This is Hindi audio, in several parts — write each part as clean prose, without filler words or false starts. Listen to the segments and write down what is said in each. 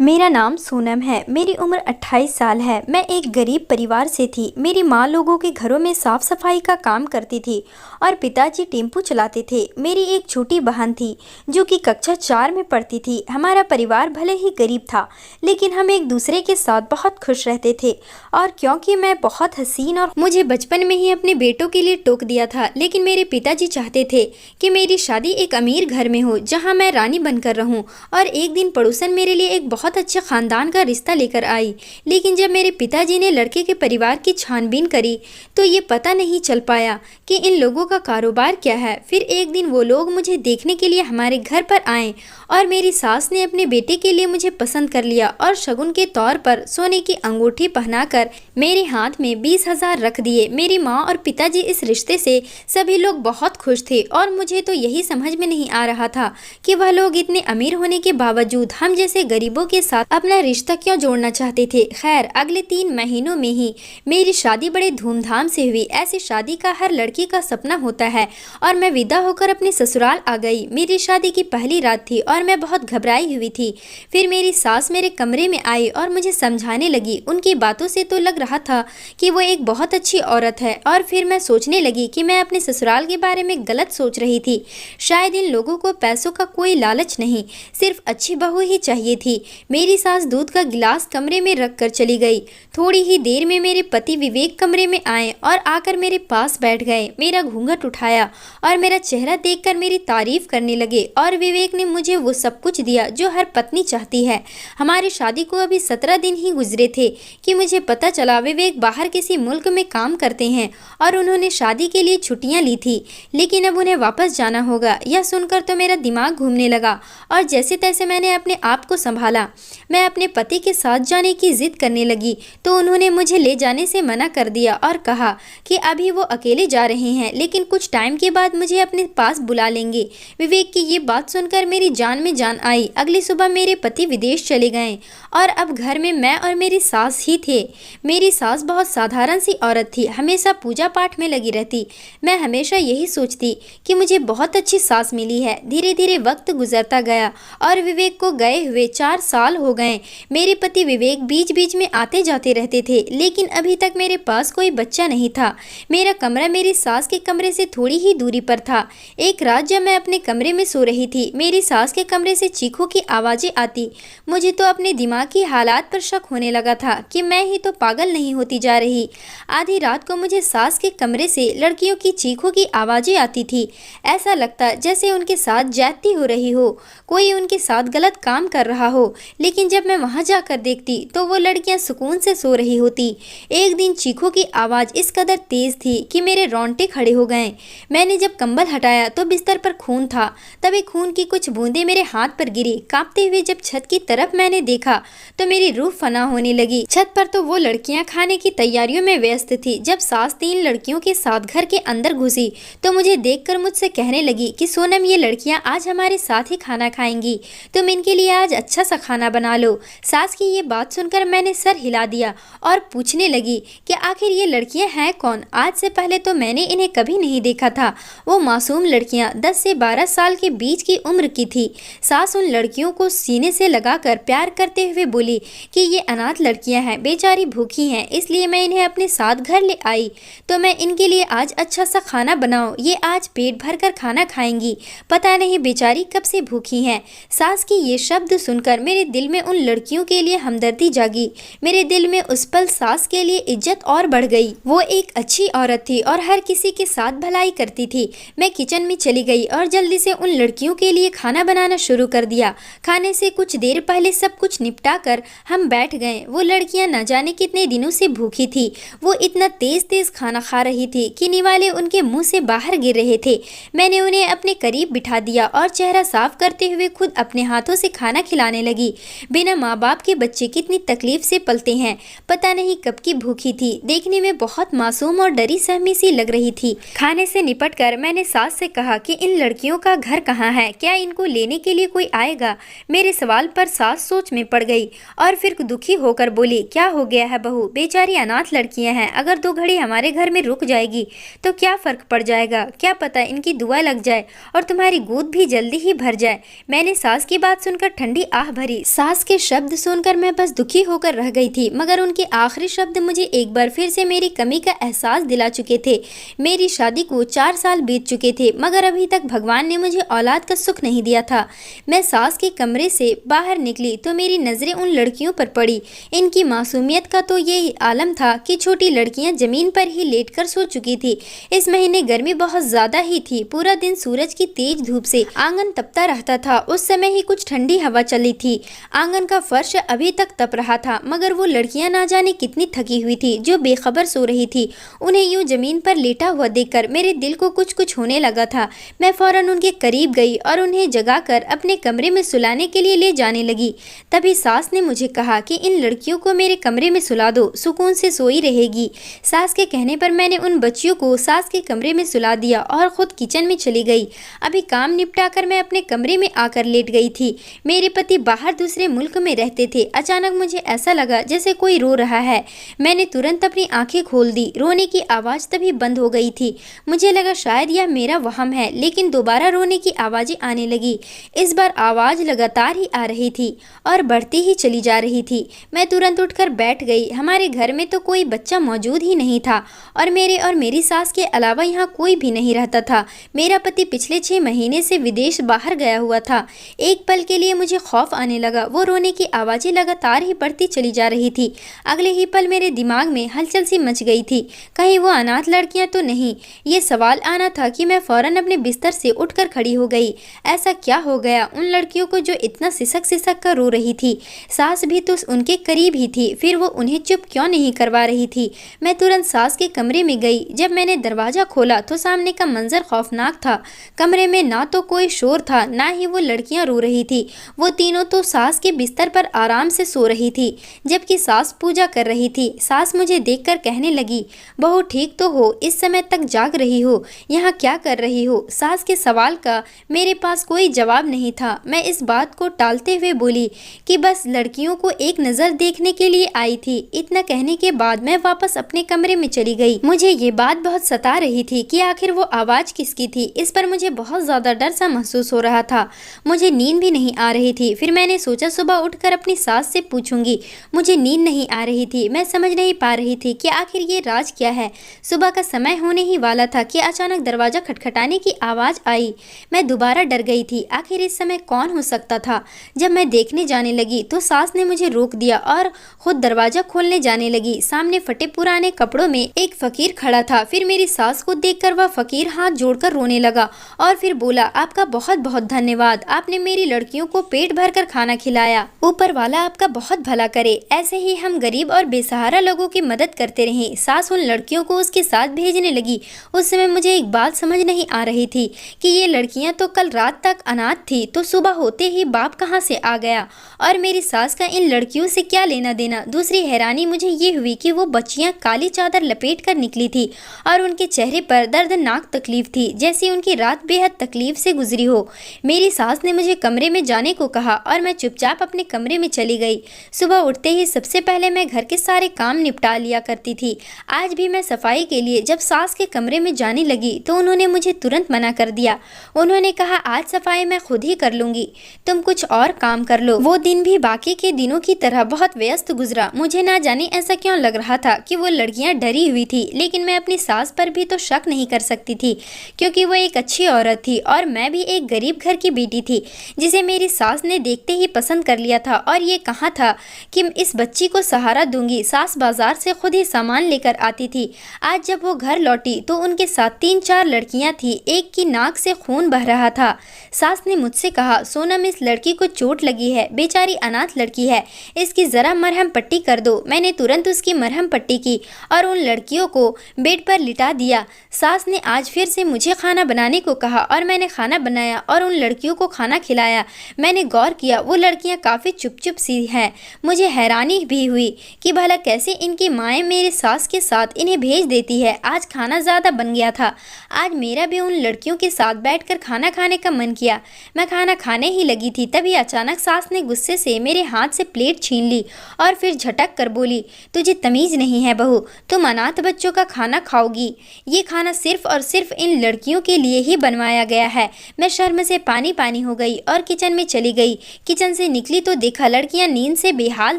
मेरा नाम सोनम है। मेरी उम्र 28 साल है। मैं एक गरीब परिवार से थी। मेरी माँ लोगों के घरों में साफ सफाई का काम करती थी और पिताजी टेम्पो चलाते थे। मेरी एक छोटी बहन थी जो कि कक्षा 4 में पढ़ती थी। हमारा परिवार भले ही गरीब था, लेकिन हम एक दूसरे के साथ बहुत खुश रहते थे। और क्योंकि मैं बहुत हसीन और मुझे बचपन में ही अपने बेटों के लिए टोक दिया था, लेकिन मेरे पिताजी चाहते थे कि मेरी शादी एक अमीर घर में हो जहाँ मैं रानी बनकर रहूँ। और एक दिन पड़ोसन मेरे लिए एक बहुत अच्छे खानदान का रिश्ता लेकर आई, लेकिन जब मेरे पिताजी ने लड़के के परिवार की छानबीन करी तो ये पता नहीं चल पाया कि इन लोगों का कारोबार क्या है। फिर एक दिन वो लोग मुझे देखने के लिए हमारे घर पर आए और मेरी सास ने अपने बेटे के लिए मुझे पसंद कर लिया और शगुन के तौर पर सोने की अंगूठी पहनाकर मेरे हाथ में 20,000 रख दिए। मेरी माँ और पिताजी इस रिश्ते से सभी लोग बहुत खुश थे और मुझे तो यही समझ में नहीं आ रहा था कि वह लोग इतने अमीर होने के बावजूद हम जैसे गरीबों के साथ अपना रिश्ता क्यों जोड़ना चाहते थे। खैर, अगले 3 महीनों में ही मेरी शादी बड़े धूमधाम से हुई। ऐसी शादी का हर लड़की का सपना होता है और मैं विदा होकर अपने ससुराल आ गई। मेरी शादी की पहली रात थी और मैं बहुत घबराई हुई थी। फिर मेरी सास मेरे कमरे में आई और मुझे समझाने लगी। उनकी बातों से तो लग रहा था कि वो एक बहुत अच्छी औरत है। और फिर मैं सोचने लगी कि मैं अपने ससुराल के बारे में गलत सोच रही थी। शायद इन लोगों को पैसों का कोई लालच नहीं, सिर्फ अच्छी बहू ही चाहिए थी। मेरी सास दूध का गिलास कमरे में रख कर चली गई। थोड़ी ही देर में मेरे पति विवेक कमरे में आए और आकर मेरे पास बैठ गए। मेरा घूंघट उठाया और मेरा चेहरा देखकर मेरी तारीफ करने लगे। और विवेक ने मुझे वो सब कुछ दिया जो हर पत्नी चाहती है। हमारी शादी को अभी 17 दिन ही गुजरे थे कि मुझे पता चला विवेक बाहर किसी मुल्क में काम करते हैं और उन्होंने शादी के लिए छुट्टियां ली थी, लेकिन अब उन्हें वापस जाना होगा। यह सुनकर तो मेरा दिमाग घूमने लगा और जैसे तैसे मैंने अपने आप को संभाला। मैं अपने पति के साथ जाने की जिद करने लगी तो उन्होंने मुझे ले जाने से मना कर दिया और कहा कि अभी वो अकेले जा रहे हैं, लेकिन कुछ टाइम के बाद मुझे अपने पास बुला लेंगे। विवेक की ये बात सुनकर मेरी जान में जान आई। अगली सुबह मेरे पति विदेश चले गए और अब घर में मैं और मेरी सास ही थे। मेरी सास बहुत साधारण सी औरत थी, हमेशा पूजा पाठ में लगी रहती। मैं हमेशा यही सोचती कि मुझे बहुत अच्छी सास मिली है। धीरे धीरे वक्त गुजरता गया और विवेक को गए हुए 4 साल हो गए। मेरे पति विवेक बीच बीच में आते जाते रहते थे, लेकिन अभी तक मेरे पास कोई बच्चा नहीं था। मेरा कमरा मेरी सास के कमरे से थोड़ी ही दूरी पर था। एक रात जब मैं अपने कमरे में सो रही थी, मेरी सास के कमरे से चीखों की आवाज़ें आती। मुझे तो अपने दिमाग की हालात पर शक होने लगा था कि मैं ही तो पागल नहीं होती जा रही। आधी रात को मुझे सास के कमरे से लड़कियों की चीखों की आवाज़ें आती थी। ऐसा लगता जैसे उनके साथ ज्यादती हो रही हो, कोई उनके साथ गलत काम कर रहा हो। लेकिन जब मैं वहां जाकर देखती तो वो लड़कियां सुकून से सो रही होती। एक दिन चीखों की आवाज़ इस कदर तेज थी कि मेरे रोंगटे खड़े हो गए। मैंने जब कंबल हटाया तो बिस्तर पर खून था। तभी खून की कुछ बूंदें मेरे हाथ पर गिरी। कांपते हुए जब छत की तरफ मैंने देखा तो मेरी रूह फना होने लगी। छत पर तो वो लड़कियां खाने की तैयारियों में व्यस्त थी। जब सास 3 लड़कियों के साथ घर के अंदर घुसी तो मुझे देखकर मुझसे कहने लगी कि सोनम, ये लड़कियां आज हमारे साथ ही खाना खाएंगी, तुम इनके लिए आज अच्छा सा खाना बना लो। सास की ये बात सुनकर मैंने सर हिला दिया और पूछने लगी कि आखिर ये लड़कियां हैं कौन। आज से पहले तो मैंने इन्हें कभी नहीं देखा था। वो मासूम लड़कियां 10 से 12 साल के बीच की उम्र की थी। सास उन लड़कियों को सीने से लगाकर प्यार करते हुए बोली कि ये अनाथ लड़कियां हैं, बेचारी भूखी हैं, इसलिए मैं इन्हें अपने साथ घर ले आई तो मैं इनके लिए आज अच्छा सा खाना बनाऊं। ये आज पेट भर कर खाना खाएंगी, पता नहीं बेचारी कब से भूखी हैं। सास की ये शब्द सुनकर मेरे दिल में उन लड़कियों के लिए हमदर्दी जागी। मेरे दिल में उस पल सास के लिए इज्जत और बढ़ गई। वो एक अच्छी औरत थी और हर किसी के साथ भलाई करती थी। मैं किचन में चली गई और जल्दी से उन लड़कियों के लिए खाना बनाना शुरू कर दिया। खाने से कुछ देर पहले सब कुछ निपटा कर हम बैठ गए। वो लड़कियां न जाने कितने दिनों से भूखी थी। वो इतना तेज तेज खाना खा रही थी कि निवाले उनके मुंह से बाहर गिर रहे थे। मैंने उन्हें अपने करीब बिठा दिया और चेहरा साफ करते हुए खुद अपने हाथों से खाना खिलाने लगी। बिना माँ बाप के बच्चे कितनी तकलीफ से पलते हैं, पता नहीं कब की भूखी थी। देखने में बहुत मासूम और डरी सहमी सी लग रही थी। खाने से निपट कर मैंने सास से कहा कि इन लड़कियों का घर कहाँ है, क्या इनको लेने के लिए कोई आएगा। मेरे सवाल पर सास सोच में पड़ गई और फिर दुखी होकर बोली, क्या हो गया है बहू, बेचारी अनाथ लड़कियां हैं, अगर 2 घड़ी हमारे घर में रुक जाएगी तो क्या फर्क पड़ जाएगा, क्या पता इनकी दुआ लग जाए और तुम्हारी गोद भी जल्दी ही भर जाए। मैंने सास की बात सुनकर ठंडी आह भरी। सास के शब्द सुनकर मैं बस दुखी होकर रह गई थी, मगर उनके आखिरी शब्द मुझे एक बार फिर से मेरी कमी का एहसास दिला चुके थे। मेरी शादी को 4 साल बीत चुके थे, मगर अभी तक भगवान ने मुझे औलाद का सुख नहीं दिया था। मैं सास के कमरे से बाहर निकली तो मेरी नज़रें उन लड़कियों पर पड़ी। इनकी मासूमियत का तो ये आलम था कि छोटी लड़कियां जमीन पर ही लेटकर सो चुकी थी। इस महीने गर्मी बहुत ज़्यादा ही थी। पूरा दिन सूरज की तेज धूप से आंगन तपता रहता था। उस समय ही कुछ ठंडी हवा चली थी। आंगन का फर्श अभी तक तप रहा था, मगर वो लड़कियां ना जाने कितनी थकी हुई थी जो बेखबर सो रही थी। उन्हें यूं जमीन पर लेटा हुआ देखकर मेरे दिल को कुछ कुछ होने लगा था। मैं फौरन उनके करीब गई और उन्हें जगाकर अपने कमरे में सुलाने के लिए ले जाने लगी। तभी सास ने मुझे कहा कि इन लड़कियों को मेरे कमरे में सुला दो, सुकून से सोई रहेगी। सास के कहने पर मैंने उन बच्चियों को सास के कमरे में सुला दिया और खुद किचन में चली गई। अभी काम निपटाकर मैं अपने कमरे में आकर लेट गई थी। मेरे पति बाहर दूसरे मुल्क में रहते थे। अचानक मुझे ऐसा लगा जैसे कोई रो रहा है। मैंने तुरंत अपनी आंखें खोल दी। रोने की आवाज़ तभी बंद हो गई थी। मुझे लगा शायद यह मेरा वहम है, लेकिन दोबारा रोने की आवाज़ें आने लगी। इस बार आवाज़ लगातार ही आ रही थी और बढ़ती ही चली जा रही थी। मैं तुरंत उठकर बैठ गई। हमारे घर में तो कोई बच्चा मौजूद ही नहीं था और मेरी सास के अलावा यहाँ कोई भी नहीं रहता था। मेरा पति पिछले 6 महीने से विदेश बाहर गया हुआ था। एक पल के लिए मुझे खौफ आने लगा। वो रोने की आवाज़ें लगातार ही बढ़ती चली जा रही थी। अगले ही पल मेरे दिमाग में हलचल सी मच गई थी। कहीं वो अनाथ लड़कियां तो नहीं? ये सवाल आना था कि मैं फौरन अपने बिस्तर से उठकर खड़ी हो गई। ऐसा क्या हो गया उन लड़कियों को जो इतना सिसक सिसक कर रो रही थी? सास भी तो उनके करीब ही थी, फिर वो उन्हें चुप क्यों नहीं करवा रही थी? मैं तुरंत सास के कमरे में गई। जब मैंने दरवाज़ा खोला तो सामने का मंजर खौफनाक था। कमरे में ना तो कोई शोर था, ना ही वो लड़कियां रो रही थी। वो तीनों तो सास के बिस्तर पर आराम से सो रही थी, जबकि सास पूजा कर रही थी। सास मुझे देखकर कहने लगी, बहू ठीक तो हो? इस समय तक जाग रही हो? यहाँ क्या कर रही हो? सास के सवाल का मेरे पास कोई जवाब नहीं था। मैं इस बात को टालते हुए बोली कि बस लड़कियों को एक नज़र देखने के लिए आई थी। इतना कहने के बाद मैं वापस अपने कमरे में चली गई। मुझे ये बात बहुत सता रही थी कि आखिर वो आवाज़ किसकी थी। इस पर मुझे बहुत ज़्यादा डर सा महसूस हो रहा था। मुझे नींद भी नहीं आ रही थी। फिर मैंने सोचा सुबह उठकर अपनी सास से पूछूंगी। मुझे नींद नहीं आ रही थी। मैं समझ नहीं पा रही थी कि आखिर ये राज क्या है। सुबह का समय होने ही वाला था कि अचानक दरवाज़ा खटखटाने की आवाज़ आई। मैं दोबारा डर गई थी। आखिर इस समय कौन हो सकता था? जब मैं देखने जाने लगी तो सास ने मुझे रोक दिया और खुद दरवाज़ा खोलने जाने लगी। सामने फटे पुराने कपड़ों में एक फकीर खड़ा था। फिर मेरी सास को देखकर वह फकीर हाथ जोड़कर रोने लगा और फिर बोला, आपका बहुत बहुत धन्यवाद। आपने मेरी लड़कियों को पेट भर कर खाना खिलाया। ऊपर वाला आपका बहुत भला करे। ऐसे ही हम गरीब और बेसहारा लोगों की मदद करते रहें। सास उन लड़कियों को उसके साथ भेजने लगी। उस समय मुझे एक बात समझ नहीं आ रही थी कि ये लड़कियां तो कल रात तक अनाथ थी, तो सुबह होते ही बाप कहाँ से आ गया और मेरी सास का इन लड़कियों से क्या लेना देना। दूसरी हैरानी मुझे ये हुई कि वो बच्चियां काली चादर लपेट कर निकली थी और उनके चेहरे पर दर्दनाक तकलीफ थी, जैसी उनकी रात बेहद तकलीफ से गुजरी हो। मेरी सास ने मुझे कमरे में जाने को कहा और मैं चुपचाप अपने कमरे में चली गई। सुबह उठते ही सबसे पहले मैं घर के सारे काम निपटा लिया करती थी। आज भी मैं सफाई के लिए जब सास के कमरे में जाने लगी तो उन्होंने मुझे तुरंत मना कर दिया। उन्होंने कहा, आज सफाई मैं खुद ही कर लूँगी, तुम कुछ और काम कर लो। वो दिन भी बाकी के दिनों की तरह बहुत व्यस्त गुजरा। मुझे ना जाने ऐसा क्यों लग रहा था कि वो लड़कियां डरी हुई थी, लेकिन मैं अपनी सास पर भी तो शक नहीं कर सकती थी, क्योंकि वो एक अच्छी औरत थी और मैं भी एक गरीब घर की बेटी थी जिसे मेरी सास ने देखते ही पसंद कर लिया था। और ये कहा था कि इस बच्ची को सहारा दूंगी। सास बाजार से खुद ही सामान लेकर आती थी। आज जब वो घर लौटी तो उनके साथ 3-4 लड़कियां थी। एक की नाक से खून बह रहा था। सास ने मुझसे कहा, सोनम, इस लड़की को चोट लगी है, बेचारी अनाथ लड़की है, इसकी ज़रा मरहम पट्टी कर दो। मैंने तुरंत उसकी मरहम पट्टी की और उन लड़कियों को बेड पर लिटा दिया। सास ने आज फिर से मुझे खाना बनाने को कहा और मैंने खाना बनाया और उन लड़कियों को खाना खिलाया। मैंने गौर किया वो लड़कियां काफ़ी चुप-चुप सी हैं। मुझे हैरानी भी हुई कि भला कैसे इनकी माएँ मेरे सास के साथ इन्हें भेज देती है। आज खाना ज़्यादा बन गया था। आज मेरा भी उन लड़कियों के साथ बैठकर खाना खाने का मन किया। मैं खाना खाने ही लगी थी, तभी अचानक सास ने गुस्से से मेरे हाथ से प्लेट छीन ली और फिर झटक कर बोली, तुझे तमीज़ नहीं है बहू, तुम अनाथ बच्चों का खाना खाओगी? ये खाना सिर्फ और सिर्फ इन लड़कियों के लिए ही बनवाया गया है। मैं शर्म से पानी पानी हो गई और किचन में चली गई। किचन से निकली तो देखा लड़कियां नींद से बेहाल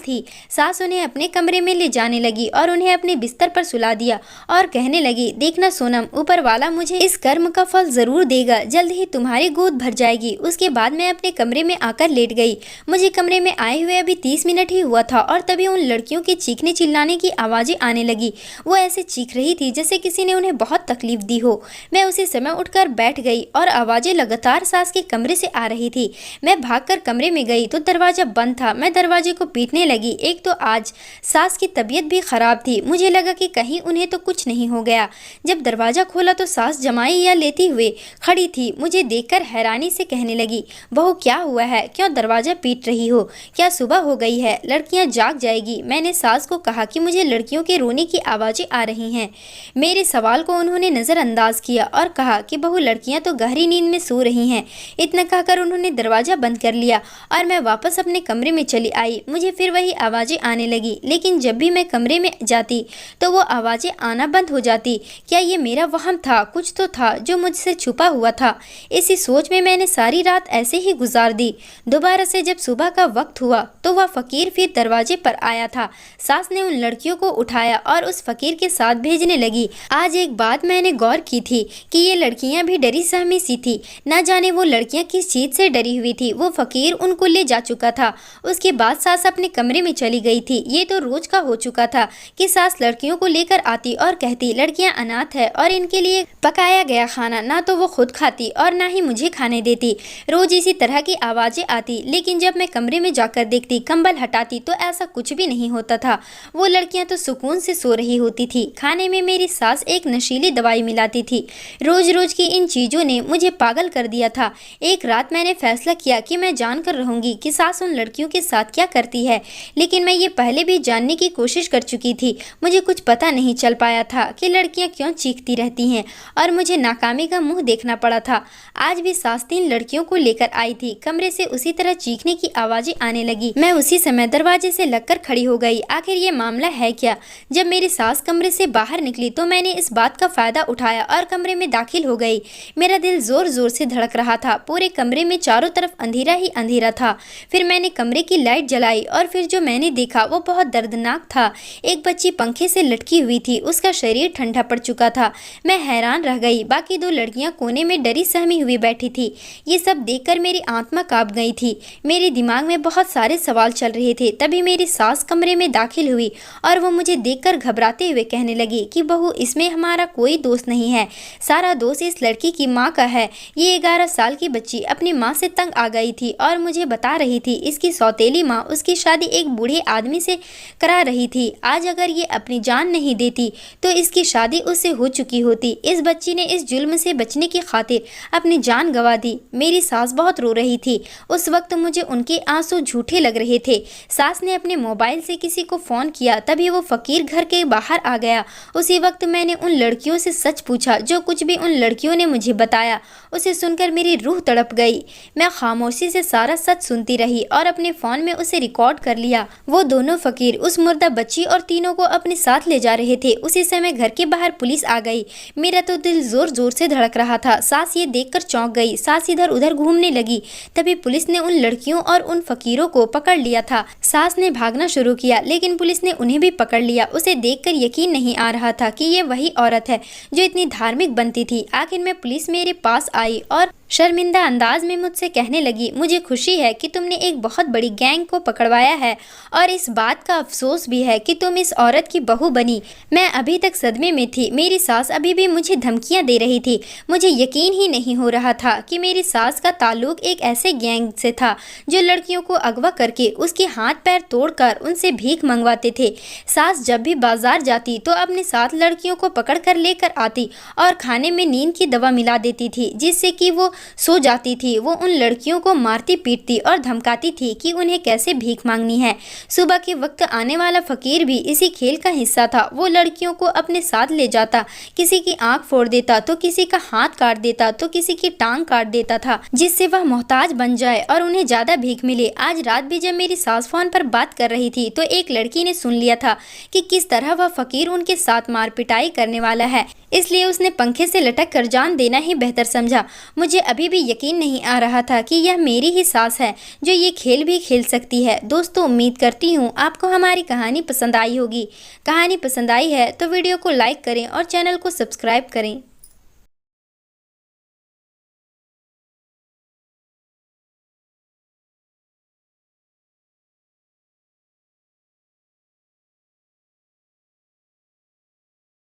थी। सास उन्हें अपने कमरे में ले जाने लगी और उन्हें अपने बिस्तर पर सुला दिया और कहने लगी, देखना सोनम, ऊपर वाला मुझे इस कर्म का फल जरूर देगा, जल्द ही तुम्हारी गोद भर जाएगी। उसके बाद मैं अपने कमरे में आकर लेट गई। मुझे कमरे में आए हुए अभी 30 मिनट ही हुआ था और तभी उन लड़कियों की चीखने चिल्लाने की आवाजें आने लगी। वो ऐसे चीख रही थी जैसे किसी ने उन्हें बहुत तकलीफ दी हो। मैं उसी समय उठकर बैठ गई और आवाजें लगातार सास के कमरे से आ रही थी। मैं भागकर कमरे में गई तो दरवाजा बंद था। मैं दरवाजे को पीटने लगी। एक तो आज सास की तबीयत भी खराब थी। मुझे लगा कि कहीं उन्हें तो कुछ नहीं हो गया। जब दरवाजा खोला तो सास जमाई या लेती हुए खड़ी थी। मुझे देखकर हैरानी से कहने लगी, बहू क्या हुआ है, क्यों दरवाजा पीट रही हो, क्या सुबह हो गई है, लड़कियां जाग जाएगी। मैंने सास को कहा कि मुझे लड़कियों के रोने की आवाजें आ रही हैं। मेरे सवाल को उन्होंने नज़रअंदाज किया और कहा कि बहू लड़कियां तो गहरी नींद में सो रही हैं। इतना कहकर उन्होंने दरवाजा बंद कर लिया और मैं वापस अपने कमरे में चली आई। मुझे फिर वही आवाज़ें आने लगी, लेकिन जब भी मैं कमरे में जाती तो वो आवाज़ें आना बंद हो जाती। क्या ये मेरा वहम था? कुछ तो था जो मुझसे छुपा हुआ था। इसी सोच में मैंने सारी रात ऐसे ही गुजार दी। दोबारा से जब सुबह का वक्त हुआ तो वह फकीर फिर दरवाजे पर आया था। सास ने उन लड़कियों को उठाया और उस फकीर के साथ भेजने लगी। आज एक बात मैंने गौर की थी कि ये लड़कियां भी डरी सहमी सी थी। न जाने वो लड़कियां किस चीज से डरी हुई थी। वो फकीर उनको ले जा चुका था। उसके बाद सास अपने कमरे में चली गई थी। ये तो रोज का हो चुका था कि सास लड़कियों को लेकर आती और कहती, लड़कियां अनाथ है और इनके लिए पकाया गया खाना ना तो वो खुद खाती और ना ही मुझे खाने देती। रोज इसी तरह की आवाजें आती, लेकिन जब मैं कमरे में जाकर देखती, कंबल हटाती तो ऐसा कुछ भी नहीं होता था। वो लड़कियां तो सुकून से सो रही होती थी। खाने में मेरी सास एक नशीली दवाई मिलाती थी। रोज रोज की इन चीजों ने मुझे पागल कर दिया था। एक रात मैंने फैसला किया कि मैं जानकर रहूंगी कि सास उन लड़कियों के साथ क्या करती है, लेकिन मैं ये पहले भी जानने की कोशिश कर चुकी थी। मुझे कुछ पता नहीं चल पाया था कि लड़कियां क्यों चीखती रहती हैं और मुझे नाकामी का मुंह देखना पड़ा था। आज भी सास 3 लड़कियों को लेकर आई थी। कमरे से उसी तरह चीखने की आवाजें आने लगी। मैं उसी समय दरवाजे से लगकर खड़ी हो गई। आखिर ये मामला है क्या? जब मेरी सास कमरे से बाहर निकली तो मैंने इस बात का फायदा उठाया और कमरे में दाखिल हो गई। मेरा दिल जोर जोर से धड़क रहा था। पूरे कमरे में चारों तरफ अंधेरा ही अंधेरा था। फिर मैंने कमरे की लाइट जलाई और फिर जो मैंने देखा वो बहुत दर्दनाक था। एक बच्ची पंखे से लटकी हुई थी। उसका शरीर ठंडा पड़ चुका था। मैं हैरान रह गई। बाकी 2 लड़कियां कोने में डरी सहमी हुई बैठी थी। ये सब देखकर मेरी आत्मा कांप गई थी। मेरे दिमाग में बहुत सारे सवाल चल रहे थे। तभी मेरी सास कमरे में दाखिल हुई और वो मुझे देखकर घबराते हुए कहने लगी कि बहू, इसमें हमारा कोई दोष नहीं है, सारा दोष इस लड़की की माँ का है। ये 11 साल की बच्ची अपनी माँ से तंग आ गई थी और मुझे बता रही थी इसकी सौतेली माँ उसकी शादी एक बूढ़े आदमी से करा रही थी। आज अगर ये अपनी जान नहीं देती तो इसकी शादी उससे हो चुकी होती। इस बच्ची ने इस जुल्म से बचने की खातिर अपनी जान गंवा दी। मेरी सास बहुत रो रही थी। उस वक्त मुझे उनके आंसू झूठे लग रहे थे। सास ने अपने मोबाइल से किसी को फ़ोन किया, तभी वो फकीर घर के बाहर आ गया। उसी वक्त मैंने उन लड़कियों से सच पूछा। जो कुछ भी उन लड़कियों ने मुझे बताया उसे सुनकर मेरी रूह तड़प गई। मैं खामोशी से सारा सच सुनती रही और अपने फ़ोन में उसे रिकॉर्ड कर लिया। वो दोनों फकीर उस मुर्दा बच्ची और तीनों को अपने साथ ले जा रहे थे। उसी समय घर के बाहर पुलिस आ गई। मेरा तो दिल जोर जोर से धड़क रहा था। सास ये देखकर चौंक गई। सास इधर उधर घूमने लगी। तभी पुलिस ने उन लड़कियों और उन फकीरों को पकड़ लिया था। सास ने भागना शुरू किया, लेकिन पुलिस ने उन्हें भी पकड़ लिया। उसे देखकर यकीन नहीं आ रहा था कि ये वही औरत है जो इतनी धार्मिक बनती थी। आखिर में पुलिस मेरे पास आई और शर्मिंदा अंदाज में मुझसे कहने लगी, मुझे खुशी है कि तुमने एक बहुत बड़ी गैंग को पकड़वाया है और इस बात का अफसोस भी है कि तुम इस औरत की बहू बनी। मैं अभी तक सदमे में थी। मेरी सास अभी भी मुझे धमकियां दे रही थी। मुझे यकीन ही नहीं हो रहा था कि मेरी सास का ताल्लुक एक ऐसे गैंग से था जो लड़कियों को अगवा करके उसके हाथ पैर तोड़कर उनसे भीख मंगवाते थे। सास जब भी बाजार जाती तो अपने साथ लड़कियों को पकड़ कर लेकर आती और खाने में नींद की दवा मिला देती थी, जिससे कि वो सो जाती थी। वो उन लड़कियों को मारती पीटती और धमकाती थी कि उन्हें कैसे भीख मांगनी है। सुबह के वक्त आने वाला फकीर भी इसी खेल का हिस्सा था। वो लड़कियों को अपने साथ ले जाता, किसी की आंख फोड़ देता तो किसी का हाथ काट देता तो किसी की टांग काट देता था, जिससे वह मोहताज बन जाए और उन्हें ज्यादा भीख मिले। आज रात भी जब मेरी सास फोन पर बात कर रही थी तो एक लड़की ने सुन लिया था कि किस तरह वह फकीर उनके साथ मार पिटाई करने वाला है, इसलिए उसने पंखे से लटक कर जान देना ही बेहतर समझा। मुझे अभी भी यकीन नहीं आ रहा था कि यह मेरी ही सास है जो ये खेल भी खेल सकती है। दोस्तों, उम्मीद करती हूँ आपको हमारी कहानी पसंद आई होगी। कहानी पसंद आई है तो वीडियो को लाइक करें और चैनल को सब्सक्राइब करें।